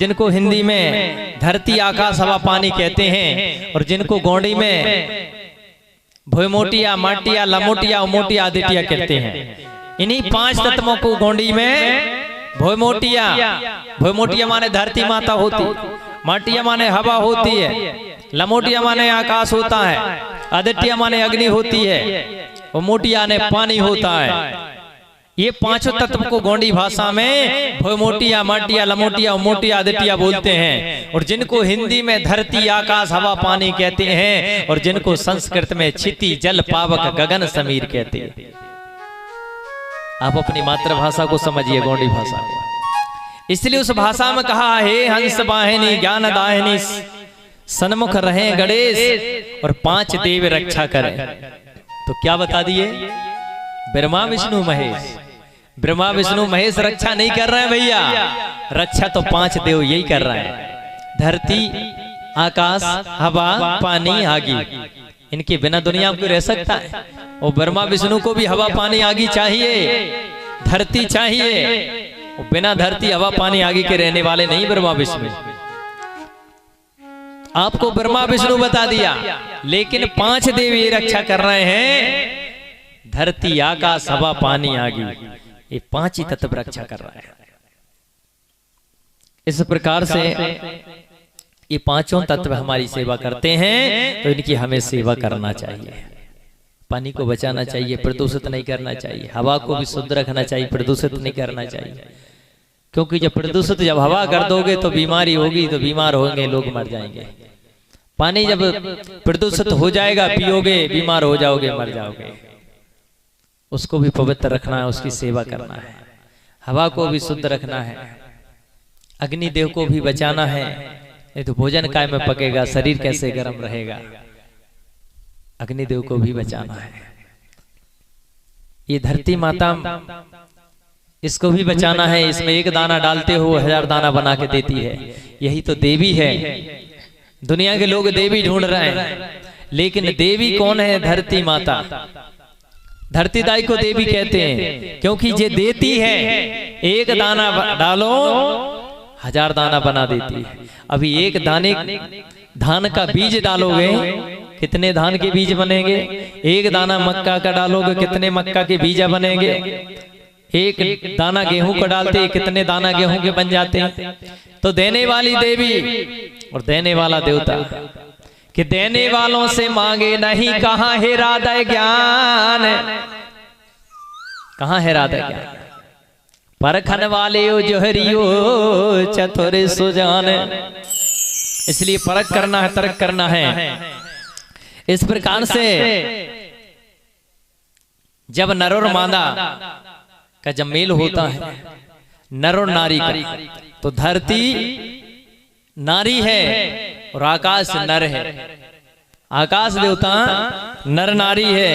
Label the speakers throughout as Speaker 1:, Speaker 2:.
Speaker 1: जिनको हिंदी में धरती आकाश हवा पानी कहते हैं, और जिनको गोंडी में भोयमोटिया, माटिया, लमोटिया, उमोटिया, आदिटिया कहते हैं। इन्हीं 5 तत्वों को गोंडी में भोयमोटिया, भोयमोटिया माने धरती माता होती, माटिया माने हवा होती है, लमोटिया माने आकाश होता है, आदित्य माने अग्नि होती है, और मोटिया ने पानी होता है। ये 5 तत्व को गोंडी भाषा में भोयमोटिया, माटिया, लमोटिया, उमोटिया, आदित्य बोलते हैं, और जिनको हिंदी में धरती आकाश हवा पानी कहते हैं, और जिनको संस्कृत में क्षिति जल पावक गगन समीर कहते हैं। आप अपनी मातृभाषा को समझिए, गोंडी भाषा को। इसलिए उस भाषा में कहा है, हंस वाहिनी ज्ञान दाहिनी सन्मुख रहे गणेश, और 5 देव रक्षा करें। तो क्या बता दिए? ब्रह्मा विष्णु महेश। ब्रह्मा विष्णु महेश रक्षा नहीं कर रहे हैं भैया, रक्षा तो 5 देव यही कर रहे हैं। धरती आकाश हवा पानी आगी, इनके बिना दुनिया में कोई रह सकता है? और ब्रह्मा विष्णु को भी हवा पानी आगी चाहिए, धरती चाहिए। और बिना धरती हवा पानी आगी के रहने वाले नहीं ब्रह्मा विष्णु। आपको ब्रह्मा विष्णु बता दिया, लेकिन 5 देव ये रक्षा कर रहे हैं। धरती आकाश हवा पानी आगी, ये 5 ही तत्व रक्षा कर रहा है। इस प्रकार से ये 5 तत्व हमारी सेवा करते हैं, तो इनकी हमें सेवा करना चाहिए। पानी को बचाना चाहिए, प्रदूषित नहीं करना चाहिए। हवा को भी शुद्ध रखना चाहिए, प्रदूषित नहीं करना चाहिए। क्योंकि जब प्रदूषित जब हवा कर दोगे तो बीमारी होगी, तो बीमार होंगे, लोग मर जाएंगे। पानी जब प्रदूषित हो जाएगा, पियोगे बीमार हो जाओगे, मर जाओगे। उसको भी पवित्र रखना है, उसकी सेवा करना है। हवा को भी शुद्ध रखना है, अग्निदेव को भी बचाना है, नहीं तो भोजन काय में पकेगा, शरीर कैसे गर्म रहेगा। अग्निदेव को भी बचाना है। ये धरती माता, इसको भी बचाना है। इसमें एक दाना डालते हो 1000 दाना बना के देती है। यही तो देवी है। दुनिया के लोग देवी ढूंढ रहे हैं, लेकिन देवी कौन है? धरती माता। धरती दाई को देवी कहते हैं, क्योंकि ये देती है। एक दाना डालो 1000 दाना बना देती है। अभी एक दाने धान का बीज डालोगे, कितने धान के बीज बनेंगे? एक दाना मक्का का डालोगे, कितने मक्का के बीज बनेंगे? एक दाना गेहूं का डालते, कितने दाना गेहूं के बन जाते हैं? तो देने वाली देवी और देने वाला देवता, कि देने वालों से मांगे नहीं, कहाँ है हृदय ज्ञान? कहाँ है हृदय ज्ञान? परखन वाले ओ जोहरियो चतुर सुजान। इसलिए परख करना है, तर्क करना है। इस प्रकार से जब नर और मादा का जब मेल होता है, नर और नारी का, तो धरती नारी है और आकाश नर है। आकाश देवता नर नारी है,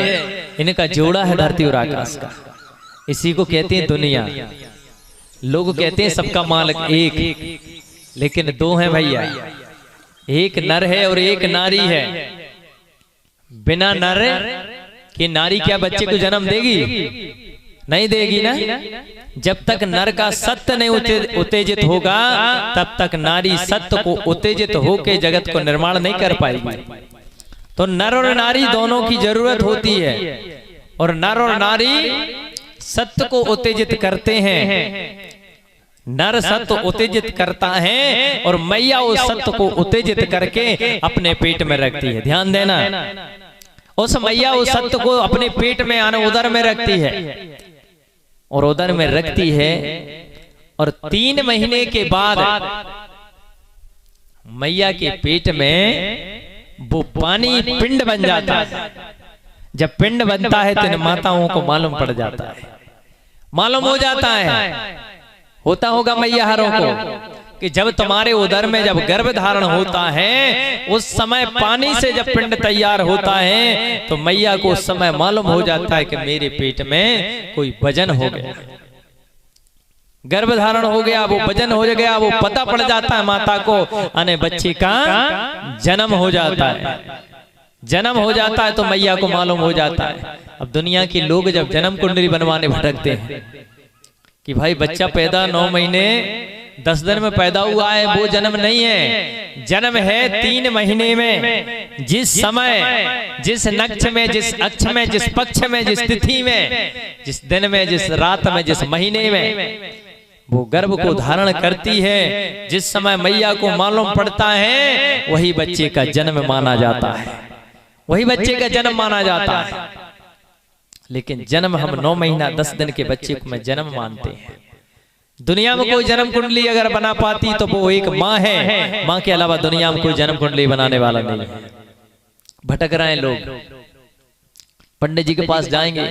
Speaker 1: इनका जोड़ा है धरती और आकाश का। इसी को कहते हैं दुनिया। लोग कहते हैं सबका मालिक एक, लेकिन 2 है भैया। एक नर है और एक नारी है। बिना नर की नारी क्या बच्चे को जन्म देगी? नहीं देगी ना। जब तक नर का सत्य नहीं उत्तेजित होगा, तब तक नारी सत्य को उत्तेजित होकर जगत को निर्माण नहीं कर पाएगी। तो नर और नारी दोनों की जरूरत होती है, और नर और नारी सत्य को उत्तेजित करते हैं। नर सत्य उत्तेजित करता है और मैया उस सत्य को उत्तेजित करके अपने पेट में रखती है। ध्यान देना, उस मैया उस सत्य को अपने पेट में आने उदर में रखती है, और उदर में रखती है, और 3 महीने के बाद मैया के पेट में वो पानी पिंड बन जाता है। जब पिंड बनता है तो इन माताओं को मालूम पड़ जाता है, मालूम हो जाता है, होता होगा मैयाहारों को, कि जब तुम्हारे उदर में जब गर्भ धारण होता है, उस समय पानी से जब पिंड तैयार होता है, तो मैया को उस समय मालूम हो जाता है कि मेरे पेट में कोई वजन हो गया, गर्भ धारण हो गया, वो वजन हो गया, वो पता पड़ जाता है माता को, अने बच्चे का जन्म हो जाता है। जन्म हो जाता है तो मैया को मालूम हो जाता है। अब दुनिया के लोग जब जन्म कुंडली बनवाने भटकते हैं कि भाई बच्चा पैदा 9 महीने 10 दिन में पैदा हुआ है वो जन्म नहीं है। जन्म है 3 महीने में, जिस समय, जिस नक्ष में, जिस अक्ष में, जिस पक्ष में, जिस तिथि में, जिस दिन में, जिस रात में, जिस महीने में वो गर्भ को धारण करती है, जिस समय मैया को मालूम पड़ता है वही बच्चे का जन्म माना जाता है, वही बच्चे का जन्म माना जाता है। लेकिन जन्म हम 9 महीना 10 दिन के बच्चे को मैं जन्म मानते हैं। दुनिया में कोई जन्म कुंडली अगर बना पाती तो वो एक माँ है, माँ के अलावा दुनिया में कोई जन्म कुंडली बनाने वाला नहीं है। भटक रहे हैं लोग, पंडित जी के पास जाएंगे,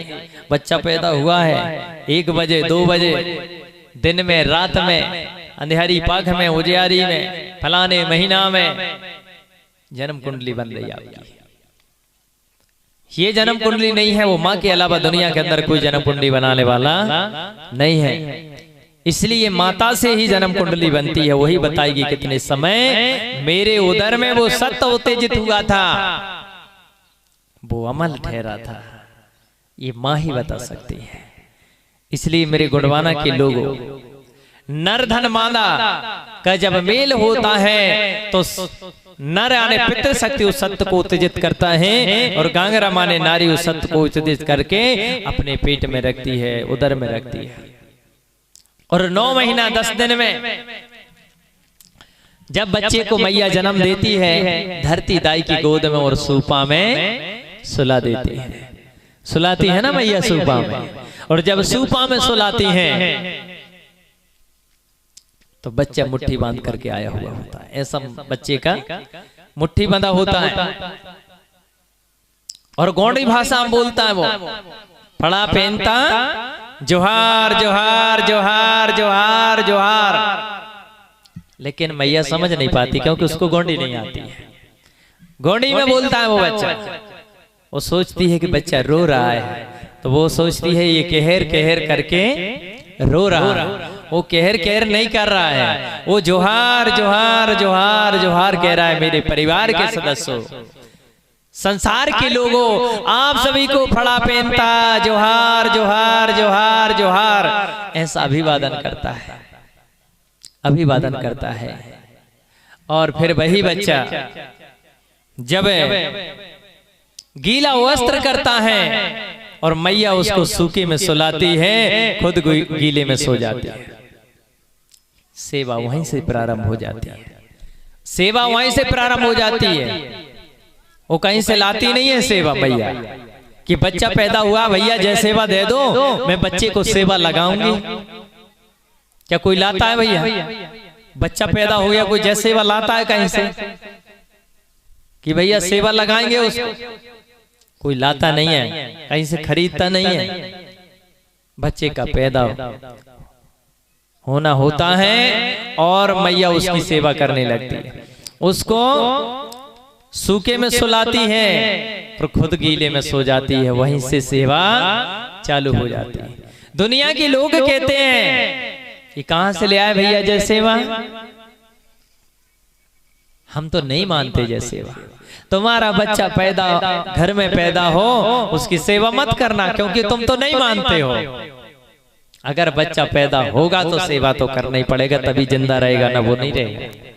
Speaker 1: बच्चा पैदा हुआ है 1 बजे 2 बजे, दिन में, रात में, अंधेरी पाख में, उजियारी में, फलाने महीना में जन्म कुंडली बन रही आपकी। ये जन्म कुंडली नहीं है, वो माँ के अलावा दुनिया के अंदर कोई जन्म कुंडली बनाने वाला नहीं है। इसलिए माता से ही जन्म कुंडली बनती है। वही बताएगी कितने समय मेरे उदर में वो सत्य उत्तेजित हुआ था, वो अमल ठहरा था, ये माँ ही बता सकती है। इसलिए मेरे गुणवाना के लोगों, नर धन मादा का जब मेल होता है तो नर आने पितृशक्ति उस सत्य को उत्तेजित करता है और गांगरा माने नारी उस सत्य को उत्तेजित करके अपने पेट में रखती है, उदर में रखती है। और 9 महीना 10 दिन में जब बच्चे को मैया जन्म देती है, धरती दाई की गोद में और सूपा में सुला देती है। सुलाती है ना मैया सूपा में, और जब सूपा में सुलाती हैं तो बच्चा मुट्ठी बांध करके आया हुआ होता है। ऐसा बच्चे का मुट्ठी बंधा होता है और गौड़ी भाषा में बोलता है वो, फड़ा पहनता जोहार जोहार जोहार जोहार जोहार। लेकिन मैया समझ नहीं पाती क्योंकि उसको गोंडी नहीं आती है। गोंडी में बोलता है वो बच्चा, वो सोचती है कि बच्चा रो रहा है, तो वो सोचती है ये कहर कहर करके रो रहा है। वो कहर कहर नहीं कर रहा है, वो जोहार जोहार जोहार जोहार कह रहा है। मेरे परिवार के सदस्यों, संसार के लोगों, आप सभी को फड़ा पहनता जोहार जोहार जोहार जोहार, ऐसा अभिवादन करता है, अभिवादन करता है। और फिर वही बच्चा जब गीला वस्त्र करता है और मैया उसको सूखे में सुलाती है, खुद गीले में सो जाती है। सेवा वहीं से प्रारंभ हो जाती है, सेवा वहीं से प्रारंभ हो जाती है। वो कहीं से लाती नहीं है सेवा मैया कि बच्चा पैदा हुआ भैया जय सेवा दे दो, मैं बच्चे को सेवा लगाऊंगी। क्या कोई लाता है भैया? बच्चा पैदा हो गया कोई जय सेवा लाता है कहीं से कि भैया सेवा लगाएंगे उसको? कोई लाता नहीं है, कहीं से खरीदता नहीं है। बच्चे का पैदा होना होता है और मैया उसकी सेवा करने लगती है, उसको सूखे में सुलाती है और खुद गीले में सो जाती है। वहीं से सेवा चालू हो जाती है। दुनिया के लोग कहते हैं कि कहां से ले आए भैया जय सेवा? हम तो नहीं मानते जय सेवा। तुम्हारा बच्चा पैदा घर में पैदा हो, उसकी सेवा मत करना क्योंकि तुम तो नहीं मानते हो। अगर बच्चा पैदा होगा तो सेवा तो करना ही पड़ेगा, तभी जिंदा रहेगा, ना वो नहीं रहेगा।